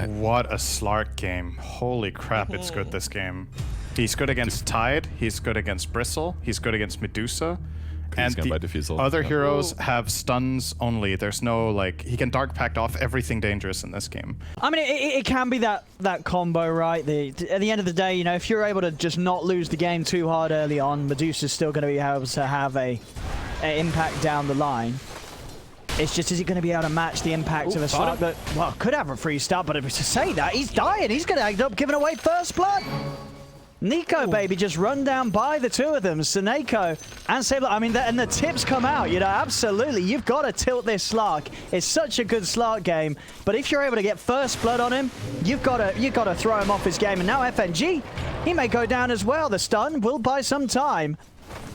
What a slark game. Holy crap, it's good this game. He's good against Tide, he's good against Bristle, he's good against Medusa. And the other heroes have stuns only. There's no, like, he can Dark Pact off everything dangerous in this game. I mean, it can be that combo, right? At the end of the day, you know, if you're able to just not lose the game too hard early on, Medusa's still going to be able to have a impact down the line. It's just, is he going to be able to match the impact of a Slark that, well, could have a free start, but to say that, he's dying. He's going to end up giving away first blood. Nico, baby, just run down by the two of them, Nico and Saber. I mean, and the tips come out, you know, absolutely. You've got to tilt this Slark. It's such a good Slark game, but if you're able to get first blood on him, you've got to throw him off his game. And now FNG, he may go down as well. The stun will buy some time,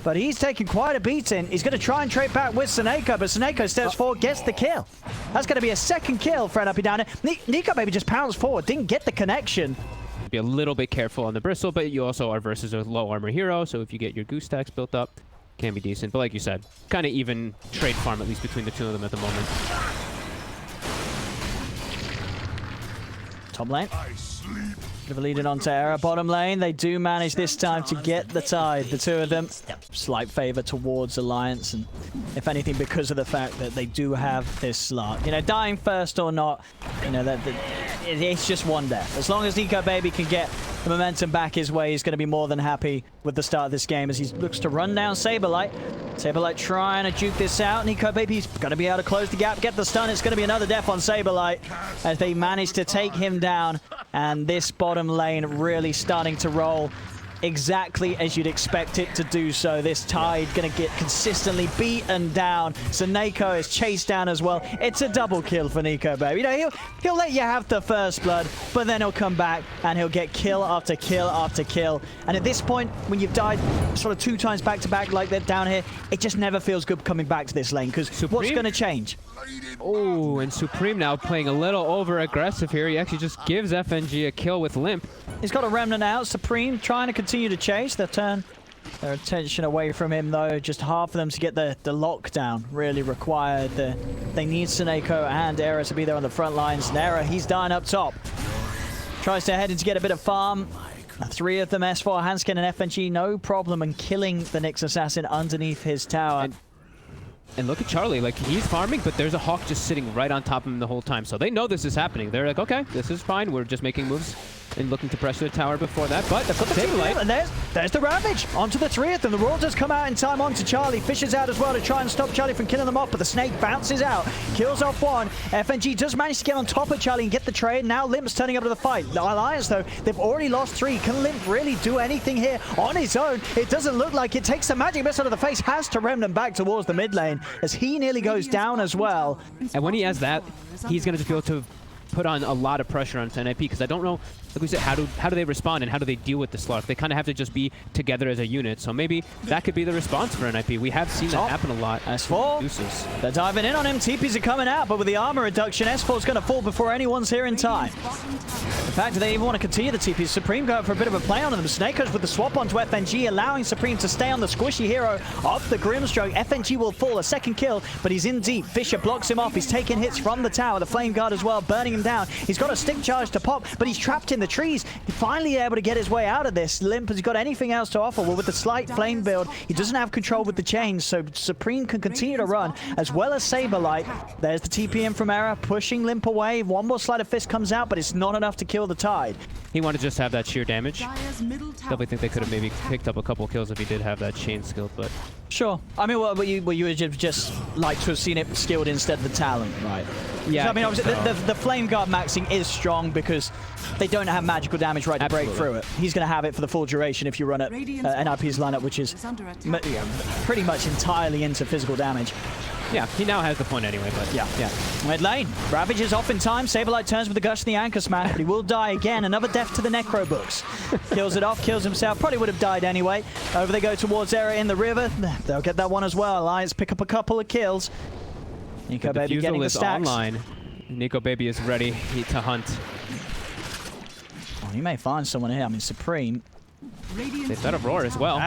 but he's taking quite a beating. He's going to try and trade back with Nico, but Nico steps forward, gets the kill. That's going to be a second kill for NLP down here. Nico, baby, just pounced forward, didn't get the connection. Be a little bit careful on the Bristle, but you also are versus a low armor hero, so if you get your goose stacks built up, can be decent. But like you said, kind of even trade farm, at least between the two of them at the moment. Top lane. Bit of a lead in onto Era. Bottom lane, they do manage this time to get the Tide, the two of them. Slight favor towards Alliance, and if anything, because of the fact that they do have this Slark. You know, dying first or not, you know, it's just one death. As long as Nico, baby, can get the momentum back his way, he's going to be more than happy with the start of this game as he looks to run down Saberlight. Saberlight trying to juke this out. Nico, baby's going to be able to close the gap, get the stun. It's going to be another death on Saberlight as they manage to take him down. And this bottom lane really starting to roll exactly as you'd expect it to do so. This Tide going to get consistently beaten down. So Nico is chased down as well. It's a double kill for Nico, baby. You know, he'll let you have the first blood, but then he'll come back and he'll get kill after kill after kill. And at this point, when you've died sort of 2 times back to back like that down here, it just never feels good coming back to this lane, because what's going to change? Oh, and Supreme now playing a little over-aggressive here. He actually just gives FNG a kill with Limp. He's got a Remnant out. Supreme trying to continue to chase. They'll turn their attention away from him, though. Just half of them to get the lockdown really required. They need Nico and Era to be there on the front lines. And Era, he's dying up top. Tries to head in to get a bit of farm. 3 of them, S4, Hanskin, and FNG, no problem in killing the Nyx Assassin underneath his tower. And look at Charlie, like, he's farming, but there's a Hawk just sitting right on top of him the whole time. So they know this is happening. They're like, okay, this is fine. We're just making moves and looking to pressure the tower before that. But they've got the Saberlight. And there's the Ravage onto the 3 of them. The Roar does come out in time onto Charlie. Fishes out as well to try and stop Charlie from killing them off, but the Snake bounces out, kills off one. FNG does manage to get on top of Charlie and get the trade. Now Limp's turning up to the fight. The Alliance, though, they've already lost 3. Can Limp really do anything here on his own? It doesn't look like it. Takes the magic missile to the face, has to Remnant back towards the mid lane as he nearly goes down as well. And when he has that, he's going to just be able to put on a lot of pressure on NIP, because I don't know, like we said, how do they respond and how do they deal with the Slark? They kind of have to just be together as a unit, so maybe that could be the response for NIP. We have seen that happen a lot. S4, they're diving in on him. TPs are coming out, but with the armor reduction, S4's going to fall before anyone's here in time. In fact, they even want to continue the TPs. Supreme going for a bit of a play on them. Snakers with the swap onto FNG, allowing Supreme to stay on the squishy hero of the Grimstroke. FNG will fall, a second kill, but he's in deep. Fisher blocks him off. He's taking hits from the tower. The Flame Guard as well, burning him down. He's got a stick charge to pop, but he's trapped in the trees. He's finally able to get his way out of this. Limp has got anything else to offer. Well, with the slight flame build, he doesn't have control with the chains, so Supreme can continue to run, as well as Saberlight. There's the TP in from Era, pushing Limp away. One more Sleight of Fist comes out, but it's not enough to kill the Tide. He wanted to just have that sheer damage. Definitely think they could have maybe picked up a couple kills if he did have that chain skill, but... Sure. I mean, well, you would just like to have seen it skilled instead of the talent, right? Yeah. So, I mean, obviously, the Flame Guard maxing is strong because they don't have magical damage to break through it. He's going to have it for the full duration if you run at NIP's lineup, which is pretty much entirely into physical damage. Yeah, he now has the point anyway, but yeah. Mid lane, Ravage is off in time. Saberlight turns with the Gush and the Anchor Smash, but he will die again. Another death to the Necro books. Kills it off, kills himself. Probably would have died anyway. Over they go towards Era in the river. They'll get that one as well. Alliance pick up a couple of kills. Nico Baby getting the stacks. Online. Nico Baby is ready to hunt. Oh, he may find someone here. I mean, Supreme. They've got a Roar as well.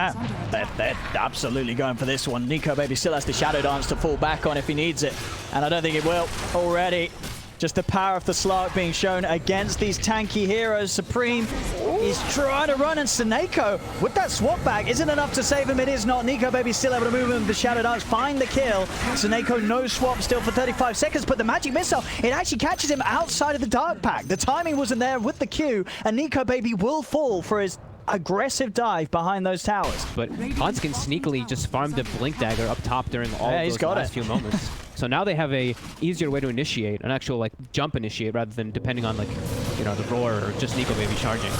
They're absolutely going for this one. Nico Baby still has the Shadow Dance to fall back on if he needs it. And I don't think it will already. Just the power of the Slark being shown against these tanky heroes. Supreme is trying to run, and Seneko with that swap back isn't enough to save him. It is not. Nico Baby still able to move him. The Shadow Darts find the kill. Seneko no swap still for 35 seconds, but the magic missile, it actually catches him outside of the Dark Pack. The timing wasn't there with the Q, and Nico Baby will fall for his aggressive dive behind those towers. But Hans can sneakily just farm the Blink Dagger up top during all those last few moments. So now they have a easier way to initiate, an actual like jump initiate rather than depending on like, you know, the roar or just Nico Baby charging.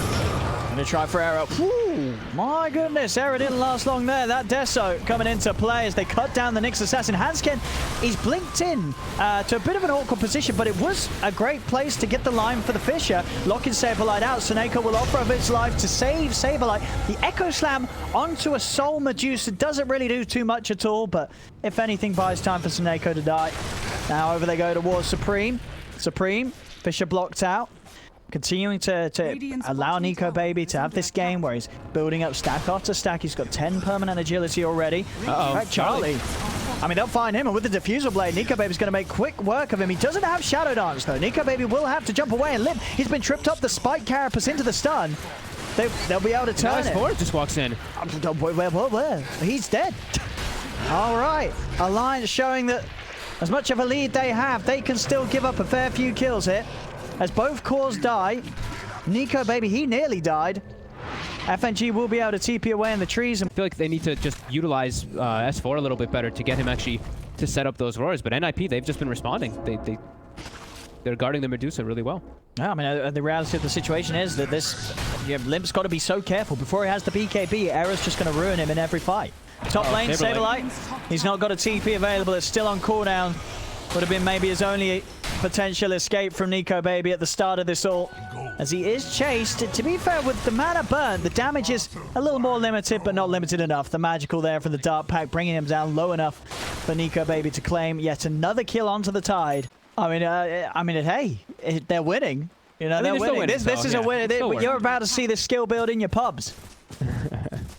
Gonna try for Era. Woo! My goodness, Era didn't last long there. That Deso coming into play as they cut down the Nyx Assassin. Hansken, he's blinked in to a bit of an awkward position, but it was a great place to get the line for the Fisher. Locking Saberlight out. Seneko will offer of its life to save Saberlight. The Echo Slam onto a Soul Medusa doesn't really do too much at all, but if anything, buys time for Seneko to die. Now over they go towards Supreme. Supreme, Fisher blocked out. Continuing to allow Nico Baby to have this game where he's building up stack after stack. He's got 10 permanent agility already. Right, Charlie. I mean, they'll find him, and with the Diffusal Blade, Nico Baby's going to make quick work of him. He doesn't have Shadow Dance, though. Nico Baby will have to jump away and limp. He's been tripped up. The Spike carapace into the stun. They'll be able to turn it. Forward just walks in. Where? He's dead. All right. Alliance showing that as much of a lead they have, they can still give up a fair few kills here. As both cores die, Nico Baby, he nearly died. FNG will be able to TP away in the trees. I feel like they need to just utilize S4 a little bit better to get him actually to set up those roars. But NIP, they've just been responding. They're guarding the Medusa really well. Yeah, I mean, the reality of the situation is that this Limp's got to be so careful. Before he has the BKB, Era's just going to ruin him in every fight. Top lane, Saberlight. He's not got a TP available. It's still on cooldown. Would have been maybe his only potential escape from Nico Baby at the start of this ult. As he is chased, to be fair, with the mana burnt, the damage is a little more limited, but not limited enough. The magical there from the Dark Pack, bringing him down low enough for Nico Baby to claim yet another kill onto the Tide. I mean, hey, they're winning. You know, they're winning. This is a win. You're about to see the skill build in your pubs.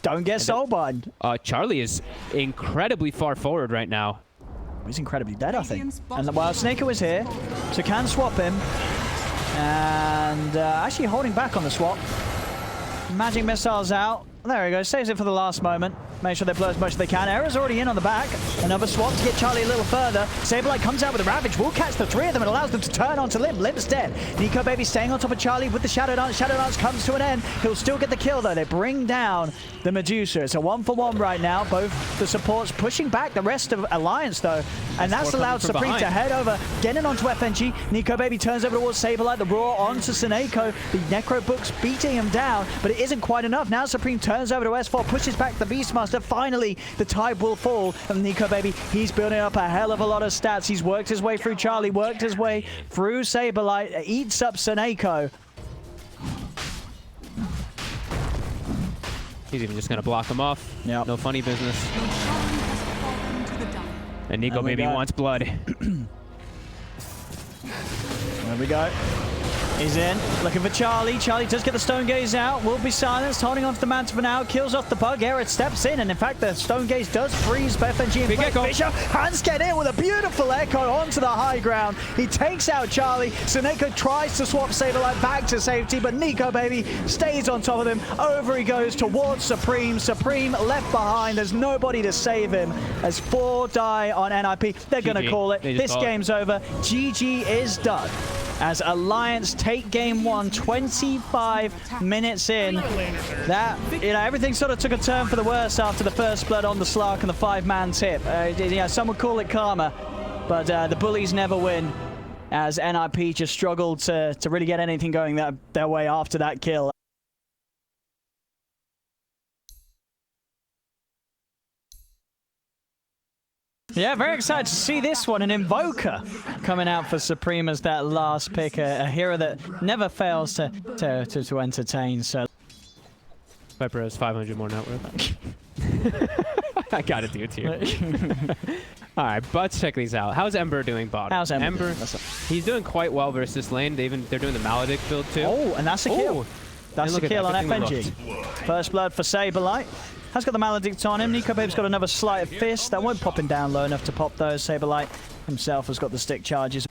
Don't get soulbind. Charlie is incredibly far forward right now. He's incredibly dead, I think. And while Snako is here, so can swap him. And actually holding back on the swap. Magic missiles out. There he goes. Saves it for the last moment. Make sure they blow as much as they can. Era's already in on the back. Another swap to get Charlie a little further. Saberlight comes out with a Ravage. Will catch the three of them and allows them to turn onto Limp. Limp's dead. Nico Baby staying on top of Charlie with the Shadow Dance. Shadow Dance comes to an end. He'll still get the kill, though. They bring down the Medusa. It's a 1-for-1 right now. Both the supports pushing back the rest of Alliance, though. And that's allowed Supreme to head over, getting onto FNG. Nico Baby turns over towards Saberlight. The Roar onto Seneko. The Necro Book's beating him down, but it isn't quite enough. Now Supreme turns over to S4, pushes back the Beastmaster. Finally, the Tide will fall. And Nico Baby, he's building up a hell of a lot of stats. He's worked his way through Charlie, worked his way through Saberlight, eats up Seneko. He's even just going to block him off. Yep. No funny business. And Nico Baby wants blood. There we go. He's in, looking for Charlie. Charlie does get the Stone Gaze out, will be silenced, holding onto the Manta for now, kills off the bug. Era steps in, and in fact, the Stone Gaze does freeze FNG and play. Fisher, Hans get in with a beautiful echo onto the high ground. He takes out Charlie. Seneko tries to swap Saberlight back to safety, but Nico Baby stays on top of him. Over he goes towards Supreme. Supreme left behind. There's nobody to save him as 4 die on NIP. They're going to call it. This game's over. GG is done. As Alliance take game 1, 25 minutes in. That, everything sort of took a turn for the worse after the first blood on the Slark and the 5-man tip. Some would call it karma, but the bullies never win, as NIP just struggled to really get anything going their way after that kill. Yeah, very excited to see this one. An Invoker coming out for Supreme as that last pick. A hero that never fails to entertain. So Viper has 500 more net worth. I got it, dude. Here. All right, but check these out. How's Ember doing bottom? How's Ember? He's doing quite well versus this lane. They're doing the Maledict build too. Oh, and that's a kill. That's a kill on FNG. First blood for Saberlight. Has got the Maledict on him. Nico Babe's got another Sleight of Fist. That won't pop him down low enough to pop those. Saberlight himself has got the stick charges.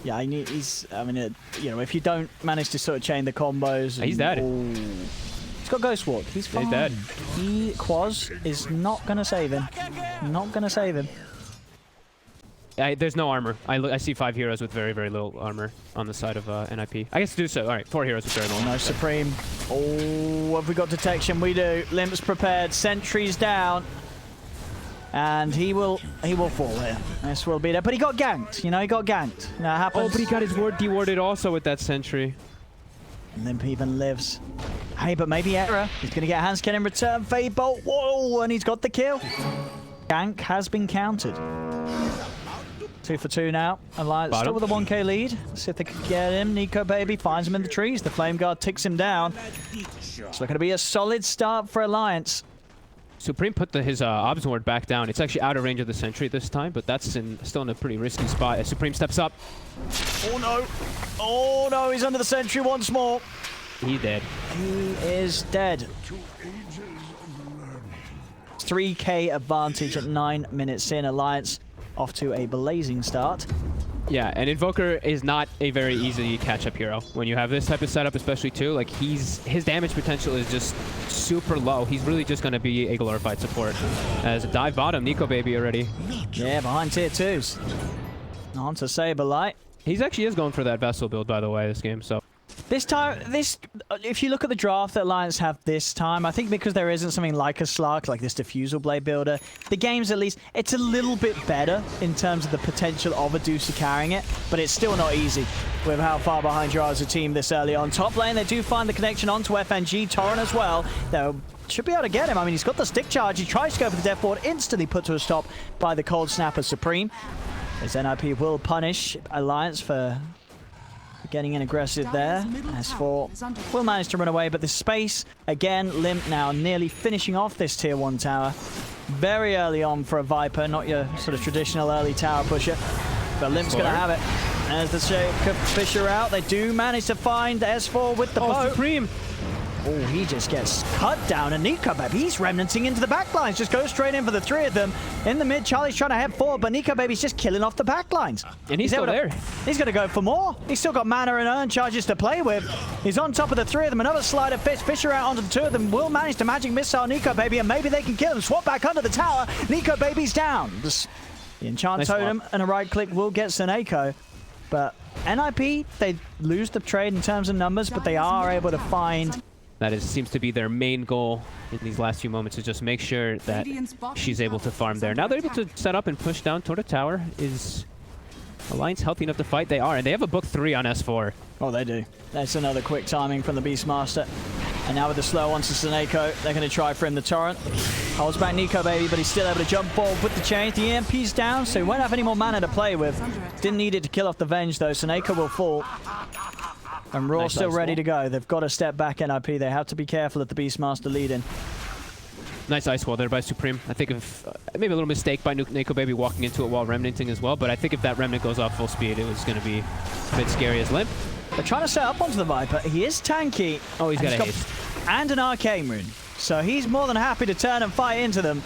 Yeah, I mean, you know, if you don't manage to sort of chain the combos... He's dead. He's got Ghost Walk. He's fine. He's dead. Quaz is not going to save him. Not going to save him. There's no armor. I see 5 heroes with very, very little armor on the side of NIP. I guess do so. All right, 4 heroes with very little. No Supreme. Oh, have we got detection? We do. Limp's prepared. Sentry's down. And he will fall here. This will be there. But he got ganked. You know, he got ganked. You know, it happens. Oh, but he got his ward dewarded also with that sentry. Limp even lives. Hey, but maybe Error. He's going to get a hand scan in return. Fade Bolt. Whoa, and he's got the kill. Gank has been countered. 2 for 2 now. Alliance still with a 1k lead. Let's see if they can get him. Nico Baby finds him in the trees. The Flame Guard ticks him down. It's looking to be a solid start for Alliance. Supreme put his Obs Ward back down. It's actually out of range of the sentry this time, but that's still in a pretty risky spot as Supreme steps up. Oh no! Oh no, he's under the sentry once more. He dead. He is dead. 3k advantage at 9 minutes in. Alliance off to a blazing start. Yeah, and Invoker is not a very easy catch-up hero. When you have this type of setup, especially too, like his damage potential is just super low. He's really just going to be a glorified support. As a dive bottom, Nico Baby already. Yeah, behind tier 2s. On to Saberlight. He's actually is going for that Vessel build, by the way, this game, so... If you look at the draft that Alliance have this time, I think because there isn't something like a Slark, like this Diffusal Blade builder, the game's at least, it's a little bit better in terms of the potential of a Deucer carrying it, but it's still not easy with how far behind you are as a team this early on. Top lane, they do find the connection onto FNG, Torrent as well. They should be able to get him. I mean, he's got the stick charge, he tries to go for the Death Ward, instantly put to a stop by the Cold Snapper Supreme. As NIP will punish Alliance for getting in aggressive there. S4 will manage to run away, but the space, again, Limp now nearly finishing off this tier 1 tower. Very early on for a Viper, not your sort of traditional early tower pusher. But Limp's going to have it. As the Shaker Fisher out, they do manage to find S4 with the boat. Supreme! Oh, he just gets cut down. And Nico Baby, he's remnanting into the backlines. Just goes straight in for the 3 of them. In the mid, Charlie's trying to head forward, but Nico Baby's just killing off the backlines. And he's still there. He's going to go for more. He's still got mana and urn charges to play with. He's on top of the 3 of them. Another slide of Fist. Fisher out onto the 2 of them. Will manage to magic missile Nico Baby, and maybe they can kill him. Swap back under the tower. Nico Baby's down. The enchant totem and a right click will get Seneko. But NIP, they lose the trade in terms of numbers, but they are able to find... That seems to be their main goal in these last few moments, is just make sure that she's able to farm there. Now they're able to set up and push down toward a tower. Is Alliance healthy enough to fight? They are, and they have a book 3 on S4. Oh, they do. That's another quick timing from the Beastmaster. And now with the slow onto Seneko, they're going to try for him. The Torrent holds back Nico Baby, but he's still able to jump forward with the change. The EMP's down, so he won't have any more mana to play with. Didn't need it to kill off the Venge, though. Seneko will fall. And Raw still ready to go. They've got to step back, NIP. They have to be careful at the Beastmaster lead-in. Nice ice wall there by Supreme. I think if maybe a little mistake by Nico Baby walking into it while remnanting as well, but I think if that remnant goes off full speed, it was going to be a bit scary as Limp. They're trying to set up onto the Viper. He is tanky. Oh, he's got a haste. And an Arcane Rune. So he's more than happy to turn and fight into them.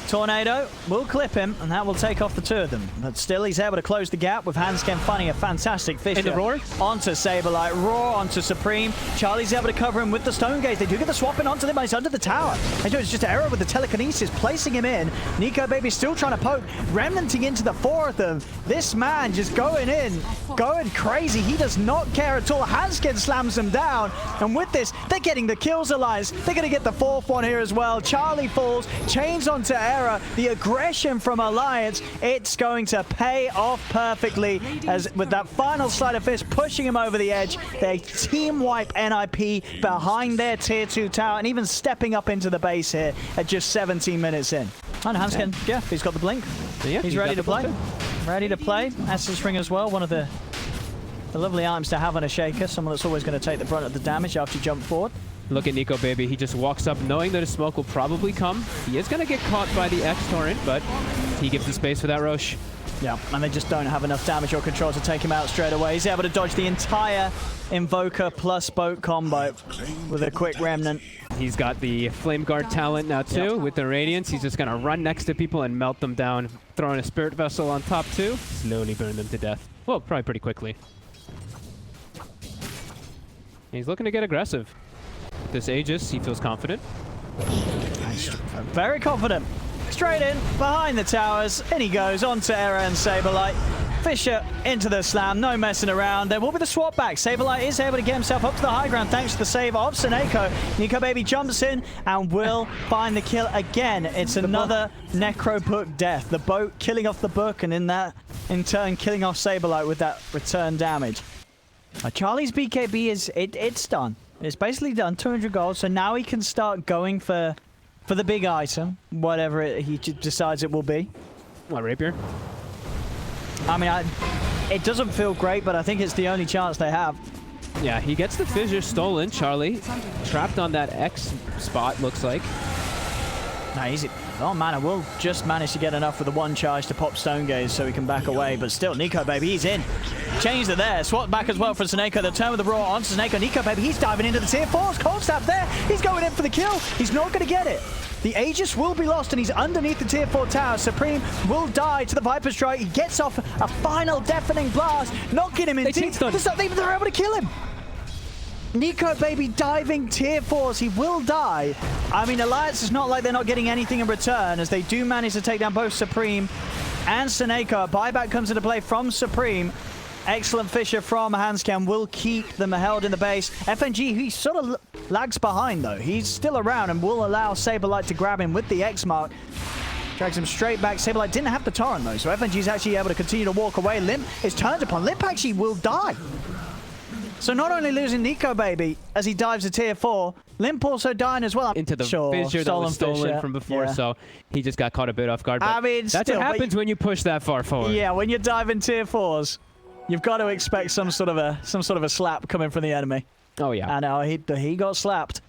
Tornado will clip him, and that will take off the 2 of them. But still, he's able to close the gap with Handscan finding a fantastic Fisher. In the Roar? Onto Saberlight. Roar onto Supreme. Charlie's able to cover him with the Stone Gaze. They do get the swap in onto them, but he's under the tower. They do, it's just Error with the telekinesis, placing him in. Nico Baby still trying to poke, remnanting into the 4 of them. This man just going in, going crazy. He does not care at all. Handscan slams them down, and with this, they're getting the kills, Alliance. They're going to get the 4th one here as well. Charlie falls, chains onto Error. The aggression from Alliance, it's going to pay off perfectly, as with that final slide of Fist pushing him over the edge. They team wipe NIP behind their tier 2 tower, and even stepping up into the base here at just 17 minutes in. And Hanskin, yeah, he's got the blink. Yeah, he's ready to play. Ready to play. Essence Ring as well, one of the lovely items to have on a Shaker, someone that's always going to take the brunt of the damage after you jump forward. Look at Nico Baby. He just walks up knowing that a smoke will probably come. He is going to get caught by the X-Torrent, but he gives the space for that Roche. Yeah, and they just don't have enough damage or control to take him out straight away. He's able to dodge the entire Invoker plus boat combo with a quick Remnant. He's got the Flame Guard talent now too with the Radiance. He's just going to run next to people and melt them down. Throwing a Spirit Vessel on top too. Slowly burn them to death. Well, probably pretty quickly. He's looking to get aggressive. This Aegis, he feels confident. Very confident. Straight in, behind the towers. In he goes, onto Era and Saberlight. Fisher into the slam, no messing around. There will be the swap back. Saberlight is able to get himself up to the high ground thanks to the save of Seneko. Nico Baby jumps in and will find the kill again. It's another Necro Book death. The boat killing off the book and in turn killing off Saberlight with that return damage. Charlie's BKB it's done. It's basically done, 200 gold, so now he can start going for the big item, whatever he decides it will be. What, Rapier? I mean, it doesn't feel great, but I think it's the only chance they have. Yeah, he gets the fissure stolen. Charlie trapped on that X spot, looks like. No, easy. Oh man, I will just manage to get enough with the one charge to pop Stone Gaze so he can back away, but still, Nico Baby, he's in. Changed it there. Swap back as well for Seneko. The turn with the Raw onto Seneko. Nico Baby, he's diving into the tier 4s. Cold Snap there. He's going in for the kill. He's not going to get it. The Aegis will be lost, and he's underneath the tier 4 tower. Supreme will die to the Viper Strike. He gets off a final deafening blast, knocking him in deep. They're able to kill him. Nico Baby diving tier 4s. He will die. I mean, Alliance is not like they're not getting anything in return, as they do manage to take down both Supreme and Seneko. Buyback comes into play from Supreme. Excellent Fisher from Hanscam will keep them held in the base. FNG, he sort of lags behind, though. He's still around and will allow Saberlight to grab him with the X mark. Drags him straight back. Saberlight didn't have the torrent, though, so FNG is actually able to continue to walk away. Limp is turned upon. Limp actually will die. So not only losing Nico Baby as he dives to tier 4, Limp also dying as well. Into the fissure that was stolen from before, so he just got caught a bit off guard. But I mean, that's what happens when you push that far forward. Yeah, when you're diving tier 4s, you've got to expect some sort of a slap coming from the enemy. Oh yeah. I know, he got slapped.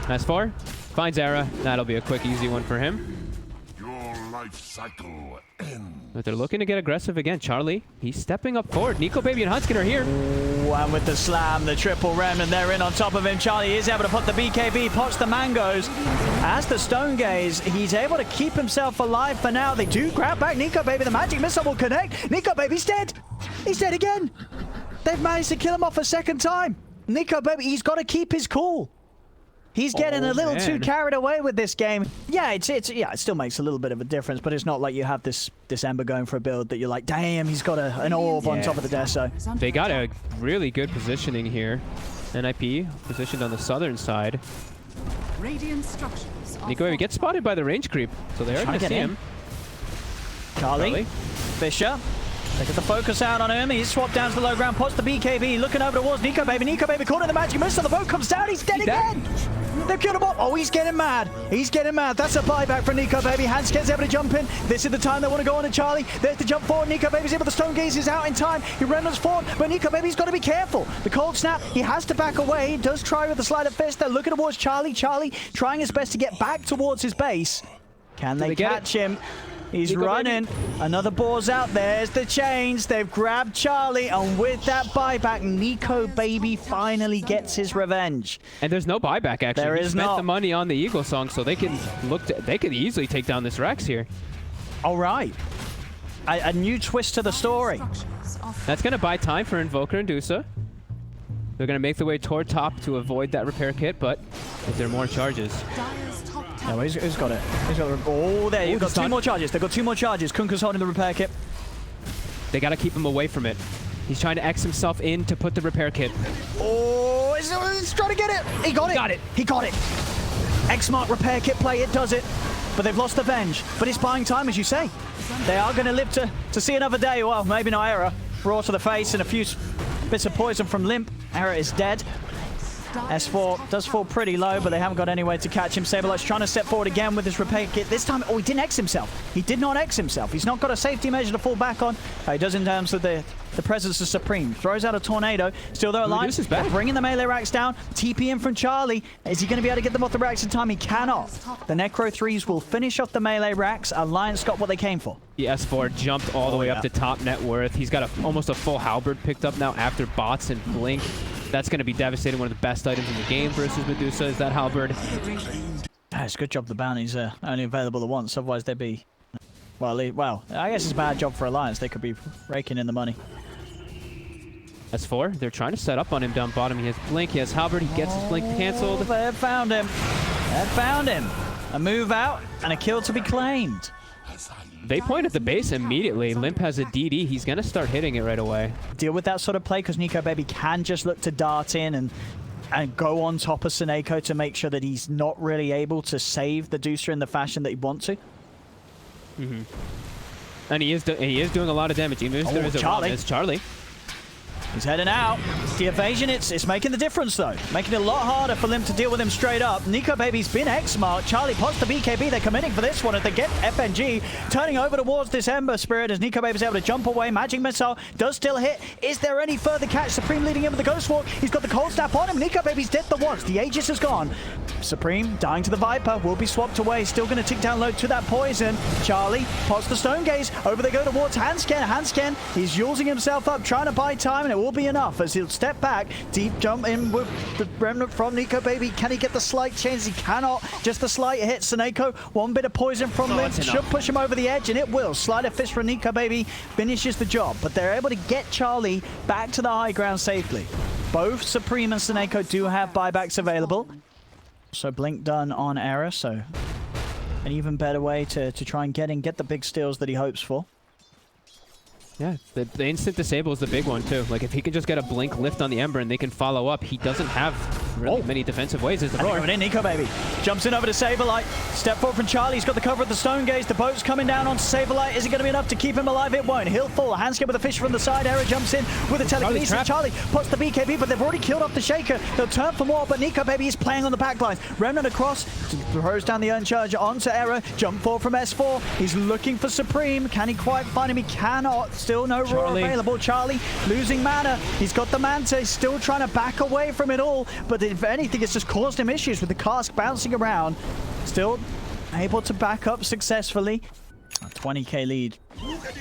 S4 finds Era. That'll be a quick, easy one for him. Your life cycle ends. But they're looking to get aggressive again. Charlie, he's stepping up forward. Nico Baby and Hunskin are here. Ooh, and with the slam, the triple remnant, they're in on top of him. Charlie is able to put the BKB, pots the mangoes. As the Stone Gaze, he's able to keep himself alive for now. They do grab back Nico Baby. The magic missile will connect. Nico Baby's dead. He's dead again. They've managed to kill him off a second time. Nico Baby, he's got to keep his cool. He's getting a little too carried away with this game. Yeah, it still makes a little bit of a difference, but it's not like you have this Ember going for a build that you're like, damn, he's got an orb on top of the desk. So they got a really good positioning here. NIP positioned on the southern side. Nico Baby gets spotted by the range creep, so they are going to see him. Charlie, Fisher. They get the focus out on him. He's swapped down to the low ground, pots the BKB, looking over towards Nico Baby. Nico Baby caught in the magic missile. The boat comes down. He's dead again. They've killed him off. Oh, he's getting mad. He's getting mad. That's a buyback for Nico Baby. Hans gets able to jump in. This is the time they want to go on to Charlie. There's the jump forward. Nico Baby's able to Stone Gaze is out in time. He remnants forward, but Nico Baby's got to be careful. The cold snap, he has to back away. He does try with the sleight of fist. They're looking towards Charlie. Charlie trying his best to get back towards his base. Can they catch him? He's running. Another ball's out. There's the chains. They've grabbed Charlie, and with that buyback, Nico Baby finally gets his revenge. And there's no buyback, actually. There is not. Spent the money on the Eagle Song, so they can they could easily take down this Rex here. All right. A new twist to the story. That's going to buy time for Invoker and Dusa. They're going to make their way toward top to avoid that repair kit, but if there are more charges. No, who's got it? Oh, there you've got two more charges. They've got two more charges. Kunka's holding the repair kit. They got to keep him away from it. He's trying to X himself in to put the repair kit. Oh, he's trying to get it. He got it. He got it. X-Mark repair kit play, it does it. But they've lost the Venge. But it's buying time, as you say. They are going to live to see another day. Well, maybe not Era. Raw to the face and a few bits of poison from Limp. Era is dead. S4 does fall pretty low, but they haven't got any way to catch him. Saberlight's trying to step forward again with his repair kit. This time, he didn't X himself. He did not X himself. He's not got a safety measure to fall back on. He does in terms of the presence of Supreme. Throws out a tornado. Still, they're alive. They're bringing the melee racks down. TP in from Charlie. Is he going to be able to get them off the racks in time? He cannot. The Necro 3s will finish off the melee racks. Alliance got what they came for. The S4 jumped all the way up to top net worth. He's got almost a full halberd picked up now after bots and blink. That's going to be devastating. One of the best items in the game versus Medusa is that halberd. It's a good job the bounties are only available at once. Otherwise, they'd be Well, I guess it's a bad job for Alliance. They could be raking in the money. S4, they're trying to set up on him down bottom. He has Blink, he has Halberd, he gets his Blink canceled. They found him. They found him. A move out and a kill to be claimed. They point at the base immediately. Limp has a DD. He's going to start hitting it right away. Deal with that sort of play because Nico Baby can just look to dart in and go on top of Seneko to make sure that he's not really able to save the Deucer in the fashion that he wants to. And he is doing a lot of damage. Even if there is a Charlie. It's Charlie. He's heading out. The evasion, it's making the difference, though. Making it a lot harder for Limp to deal with him straight up. Nico Baby's been X-marked. Charlie pots the BKB. They're committing for this one. If they get FNG, turning over towards this Ember Spirit as Nico Baby's able to jump away. Magic Missile does still hit. Is there any further catch? Supreme leading in with the Ghost Walk. He's got the Cold Snap on him. Nico Baby's dead the once. The Aegis has gone. Supreme dying to the Viper. Will be swapped away. Still going to tick down low to that poison. Charlie pots the Stone Gaze. Over they go towards Hansken. Hansken, he's using himself up, trying to buy time, and it will be enough as he'll step back. Deep jump in with the remnant from Nico Baby. Can he get the slight change? He cannot. Just the slight hit. Seneko, one bit of poison from Limp should push him over the edge, and it will. Slider fist from Nico Baby finishes the job, but they're able to get Charlie back to the high ground safely. Both Supreme and Seneko do have buybacks available. So Blink done on Error, so an even better way to try and get the big steals that he hopes for. Yeah, the instant disable is the big one, too. Like, if he can just get a Blink lift on the Ember and they can follow up, he doesn't have really many defensive ways as the roar. Going in, Nico Baby jumps in over to Saberlight. Step forward from Charlie. He's got the cover of the Stone Gaze. The boat's coming down onto Saberlight. Is it going to be enough to keep him alive? It won't. He'll fall. Handskin with a fish from the side. Error jumps in with a telekinesis. Charlie puts the BKB, but they've already killed off the Shaker. They'll turn for more, but Nico Baby is playing on the backlines. Remnant across, throws down the Uncharge onto Error. Jump forward from S4. He's looking for Supreme. Can he quite find him? He cannot. Still no roar available. Charlie losing mana. He's got the Manta. He's still trying to back away from it all, but if anything, it's just caused him issues with the cask bouncing around. Still able to back up successfully. A 20k lead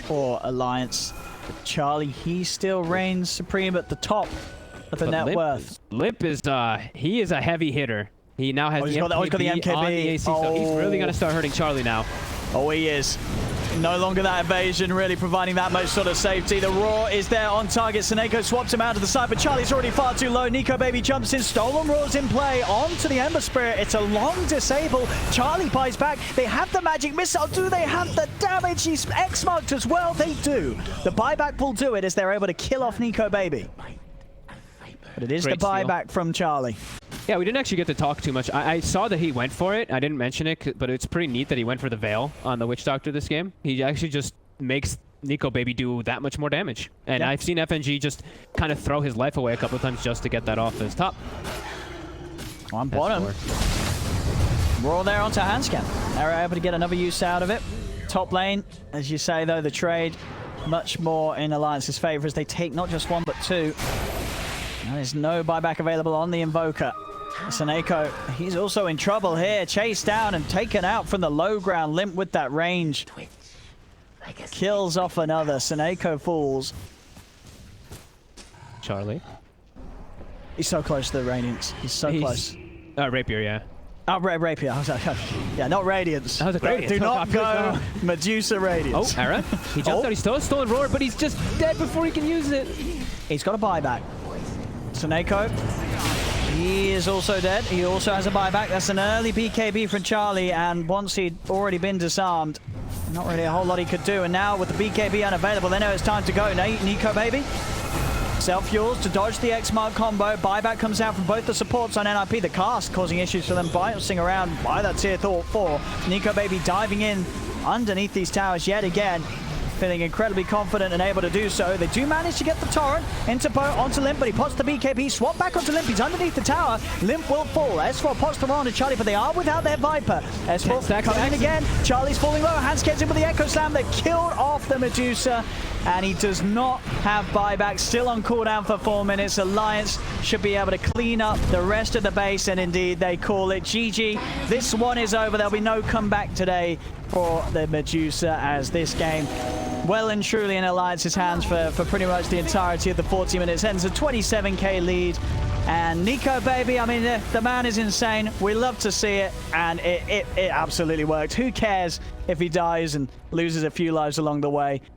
for Alliance. Charlie, he still reigns supreme at the top of the net worth. Limp is, he is a heavy hitter. He now has the MKB on the AC, so he's really going to start hurting Charlie now. Oh, he is. No longer that evasion really providing that much sort of safety. The Roar is there on target. Seneko swaps him out to the side, but Charlie's already far too low. Nico Baby jumps in. Stolen Roar's in play onto the Ember Spirit. It's a long disable. Charlie buys back. They have the Magic Missile. Do they have the damage? He's X-marked as well. They do. The buyback will do it as they're able to kill off Nico Baby. But it is the buyback from Charlie. Yeah, we didn't actually get to talk too much. I saw that he went for it. I didn't mention it, but it's pretty neat that he went for the Veil on the Witch Doctor this game. He actually just makes Nico Baby do that much more damage. And I've seen FNG just kind of throw his life away a couple of times just to get that off his top. On bottom. Roar there onto Handscan. They're able to get another use out of it. Top lane, as you say, though, the trade much more in Alliance's favor as they take not just one, but two. There's no buyback available on the Invoker. Seneko, he's also in trouble here. Chased down and taken out from the low ground. Limp with that range. Kills off another. Seneko falls. Charlie. He's so close to the Radiance. He's so close. Rapier, yeah. Oh, Rapier. I was like, yeah, not Radiance. I was like, Radiance. Do not go Medusa Radiance. Oh, Ara. He jumped out. He stole a stolen Roar, but he's just dead before he can use it. He's got a buyback. Seneko, he is also dead. He also has a buyback. That's an early BKB from Charlie, and once he'd already been disarmed, not really a whole lot he could do. And now with the BKB unavailable, they know it's time to go. Nico Baby, self-fuels to dodge the X-Mark combo. Buyback comes out from both the supports on NIP. The cast causing issues for them, bouncing around by that tier 4. Nico Baby diving in underneath these towers yet again. Feeling incredibly confident and able to do so. They do manage to get the Torrent into boat onto Limp, but he pots the BKB, swap back onto Limp. He's underneath the tower. Limp will fall. S4 pots the round to Charlie, but they are without their Viper. S4 coming in again. Charlie's falling low. Hans gets in with the Echo Slam. They killed off the Medusa, and he does not have buyback. Still on cooldown for 4 minutes. Alliance should be able to clean up the rest of the base, and indeed they call it GG. This one is over. There'll be no comeback today for the Medusa, as this game well and truly in Alliance's hands for pretty much the entirety of the 40 minutes. Ends a 27k lead And Nico, baby, I mean, the man is insane. We love to see it, and it absolutely worked. Who cares if he dies and loses a few lives along the way?